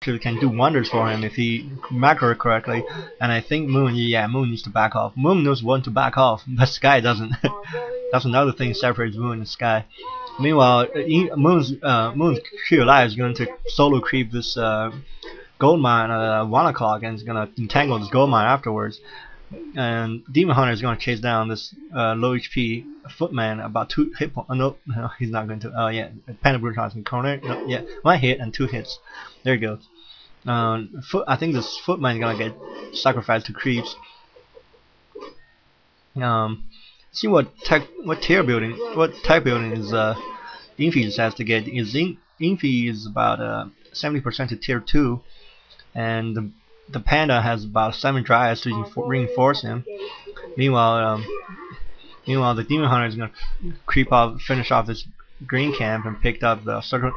actually can do wonders for him if he macro it correctly. And I think Moon, yeah, Moon needs to back off. Moon knows when to back off, but Sky doesn't. That's another thing separates Moon and Sky. Meanwhile, Moon's Q Alive is going to solo creep this gold mine at 1 o'clock, and is going to entangle this gold mine afterwards. And Demon Hunter is going to chase down this low HP Footman about 2 hit points. No, he's not going to. Oh yeah, Panda Brutal's in corner. No, yeah, 1 hit and 2 hits. There he goes. I think this Footman is going to get sacrificed to creeps. See what tech building is Infi has to get. Infi is about 70% to tier 2, and the Panda has about 7 dryads to reinforce him. Meanwhile, the Demon Hunter is gonna creep off, finish off this green camp, and picked up the circuit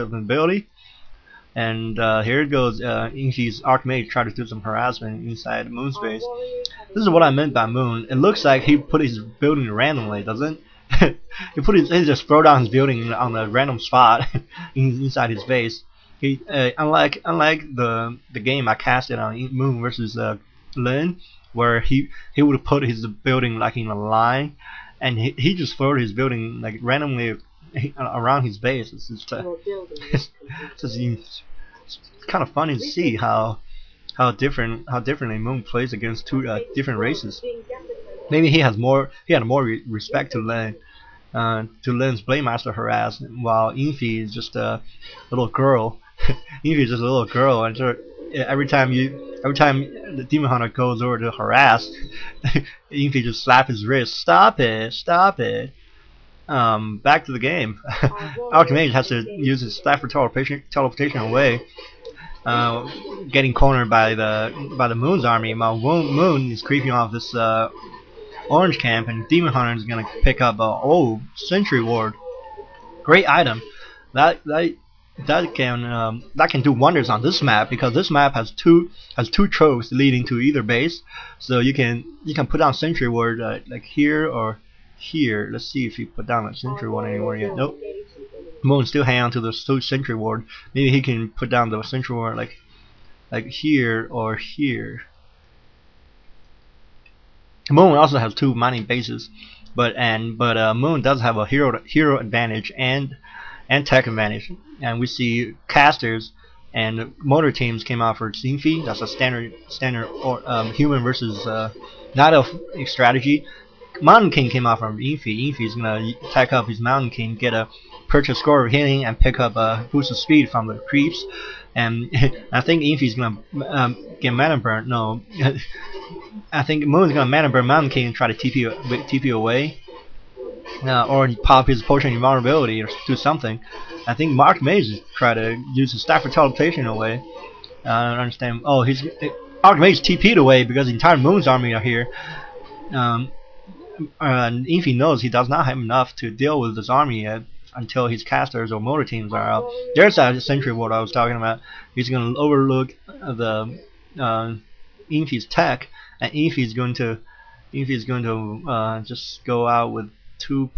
of ability. And here it goes. Infi's Archmage tried to do some harassment inside Moon's base. This is what I meant by Moon. It looks like he put his building randomly, doesn't it? he just throw down his building on a random spot inside his base. He unlike the game I casted on Moon versus Lin, where he would put his building like in a line, and he just threw his building like randomly around his base. It's kind of funny to see how differently Moon plays against 2 different races. Maybe he had more respect to Lin. To Lin's Blademaster harass, while Infi is just a little girl. Infi is just a little girl, and so every time the Demon Hunter goes over to harass, Infi just slap his wrist. Stop it! Stop it! Back to the game. Archmage has to use his staff for teleportation away, getting cornered by the Moon's army. While Moon is creeping off this orange camp, and Demon Hunter is gonna pick up a Sentry Ward. Great item. That can do wonders on this map, because this map has two tropes leading to either base. So you can put down Sentry Ward like here or here. Let's see if he put down a Sentry Ward anywhere yet. Nope. Moon still hang on to the Sentry Ward. Maybe he can put down the Sentry Ward like here or here. Moon also has 2 mining bases, but Moon does have a hero advantage and tech advantage, and we see casters and motor teams came out for Infi. That's a standard human versus Night Elf strategy. Mountain King came out from Infi. Infi is gonna attack up his Mountain King, get a purchase score of healing, and pick up a boost of speed from the creeps. And I think Infi's gonna get mana burn. No, I think Moon's gonna mana burn Mountain King and try to TP away, or pop his potion invulnerability or do something. I think Mark Maze try to use his staff for teleportation away. I don't understand. Oh, Mark Maze TP'd away because the entire Moon's army are here. And Infi knows he does not have enough to deal with this army yet, until his casters or motor teams are out. There's that Sentry Ward I was talking about. He's going to overlook the Infi's tech, and Infi's going to just go out with 3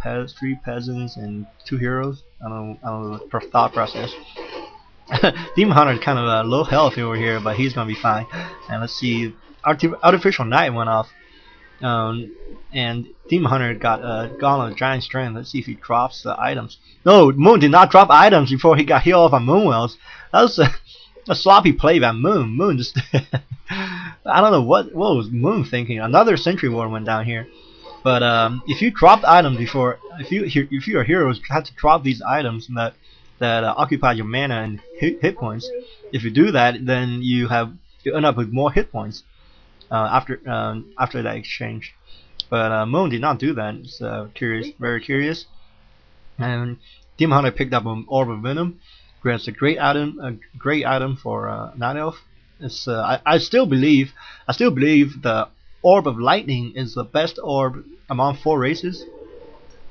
peasants and 2 heroes. I don't know the thought process. Demon Hunter is kind of low health over here, but he's going to be fine. And let's see, Artificial Night went off. And Demon Hunter got Gauntlet of Giant Strength. Let's see if he drops the items. No, Moon did not drop items before he got healed off on Moonwells. That was a sloppy play by Moon. Moon just I don't know what was Moon thinking. Another Sentry Ward went down here. But if you dropped items before, if your heroes have to drop these items that occupy your mana and hit points, if you do that, then you end up with more hit points after that exchange. But Moon did not do that. It's curious, very curious. And Demon Hunter picked up an Orb of Venom. That's a great item for Night Elf. It's I still believe the Orb of Lightning is the best orb among 4 races.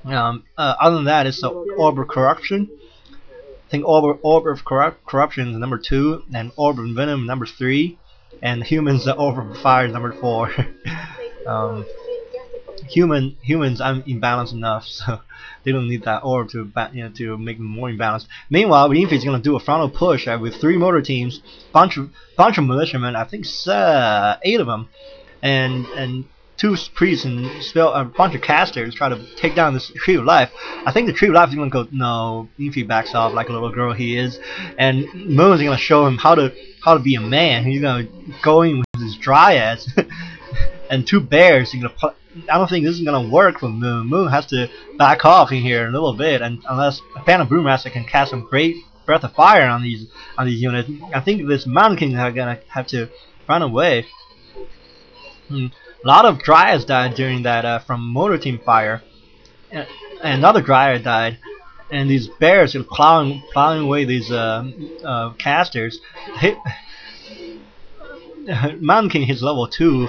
Other than that, it's the Orb of Corruption. I think Orb of Corruption is number 2, and Orb of Venom number 3, and Humans the Orb of Fire is number 4. humans are imbalanced enough, so they don't need that orb to to make them more imbalanced. Meanwhile, ENG is gonna do a frontal push with 3 motor teams, bunch of militiamen, I think 8 of them, and 2 priests and a bunch of casters try to take down this Tree of Life. I think the Tree of Life is gonna go, no, ENG backs off like a little girl he is, and Moon is gonna show him how to be a man. He's gonna go in with his dryads and 2 bears. I don't think this is gonna work for Moon. Moon has to back off in here a little bit, and unless Phantom Brewmaster can cast some great breath of fire on these units, I think this Mountain King are gonna have to run away. A lot of dryads died during that from motor team fire, and another dryad died, and these bears are plowing away these casters. Mountain King hits level 2.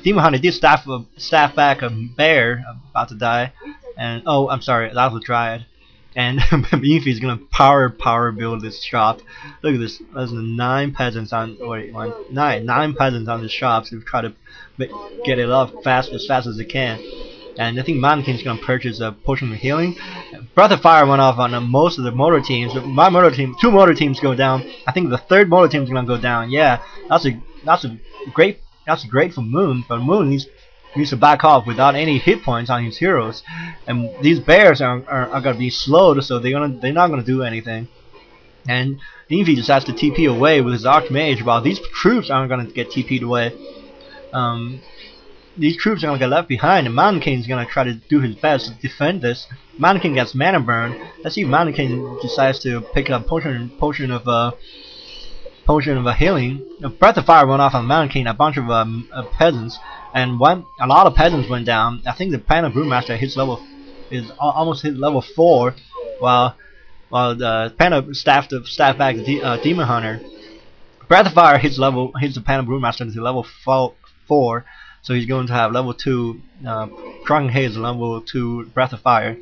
Demon Hunter did staff back a bear about to die, and oh, I'm sorry, that was a dryad. And ENG is gonna power build this shop. Look at this. There's 9 peasants on. Wait, 9 peasants on the shop to try to get it up as fast as they can. And I think Mountain King is gonna purchase a potion of healing. Breath of Fire went off on most of the motor teams. My motor team, 2 motor teams go down. I think the 3rd motor team is gonna go down. Yeah, that's great for Moon, but Moon needs to back off without any hit points on his heroes, and these bears are gonna be slowed, so they're not gonna do anything. And ENG just has to TP away with his Archmage, while these troops aren't gonna get TP'd away. These troops are gonna get left behind, and Mountain King is gonna try to do his best to defend this. Mountain King gets mana burn. Let's see if Mountain King decides to pick up potion of healing. Breath of Fire went off on Mountain King, a bunch of peasants, and a lot of peasants went down. I think the Phantom Brewmaster almost hit level 4, while the Phantom staff back the Demon Hunter. Breath of Fire hits the Phantom Brewmaster to level 4, so he's going to have level 2 Drunken Haze, level 2 Breath of Fire,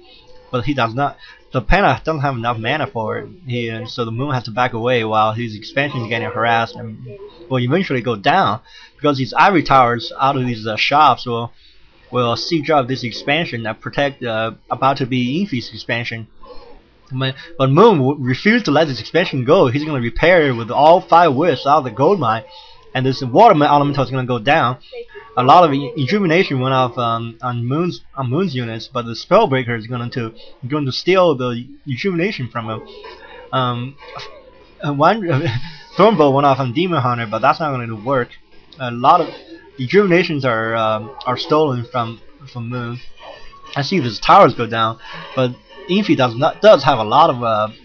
but he does not. The Panda doesn't have enough mana for it, so the Moon has to back away while his expansion is getting harassed and will eventually go down, because these ivory towers out of these shops will siege up this expansion that protect about to be ENG's expansion. But Moon refused to let this expansion go. He's going to repair it with all 5 wisps out of the gold mine, and this water elemental is going to go down. A lot of rejuvenation went off on Moon's units, but the Spellbreaker is going to steal the rejuvenation from him. One Thornbow went off on Demon Hunter, but that's not going to work. A lot of rejuvenations are stolen from Moon. I see these towers go down, but ENG does have a lot of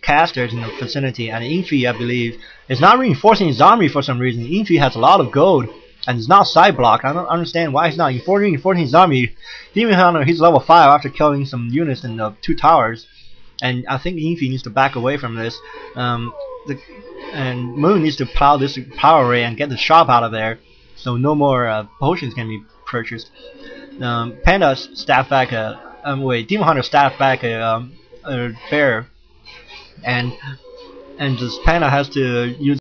casters in the vicinity, and ENG, I believe, is not reinforcing his army for some reason. ENG has a lot of gold, and it's not side blocked. I don't understand why he's not reinforcing his army. Demon Hunter, he's level 5 after killing some units in the 2 towers, and I think ENG needs to back away from this. And Moon needs to plow this power array and get the shop out of there, so no more potions can be purchased. Panda staff back Demon Hunter staff back a bear, and this Panda has to use